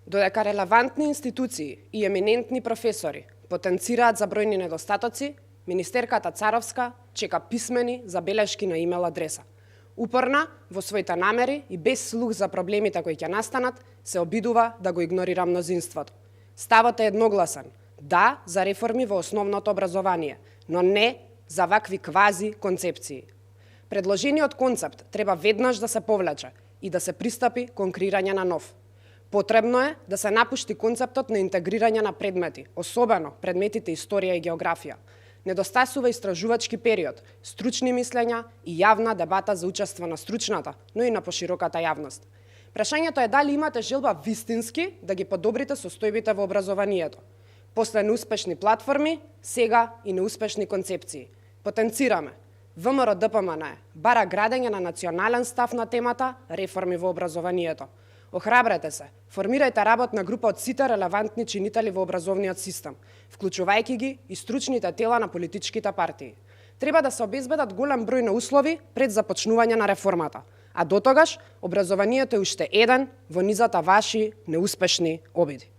Додека релевантни институции и еминентни професори потенцираат за бројни недостатоци, министерката Царовска чека писмени забелешки на имейл адреса. Упорна во своите намери и без слух за проблемите кои ќе настанат, се обидува да го игнорира мнозинството. Ставот е едногласен: да за реформи во основното образование, но не за вакви квази концепции. Предложениот концепт треба веднаш да се повлече и да се пристапи кон креирање на нов. Потребно е да се напушти концептот на интегрирање на предмети, особено предметите историја и географија. Недостасува истражувачки период, стручни мислења и јавна дебата за учество на стручната, но и на пошироката јавност. Прашањето е дали имате желба вистински да ги подобрите состојбите во образованието. После неуспешни платформи, сега и неуспешни концепции. Потенцираме. ВМРО ДПМН бара градење на национален став на темата реформи во образованието. Охрабрете се, формирајте работна група од сите релевантни чинители во образовниот систем, вклучувајќи ги и стручните тела на политичките партии. Треба да се обезбедат голем број на услови пред започнување на реформата, а дотогаш образованието е уште еден во низата ваши неуспешни обиди.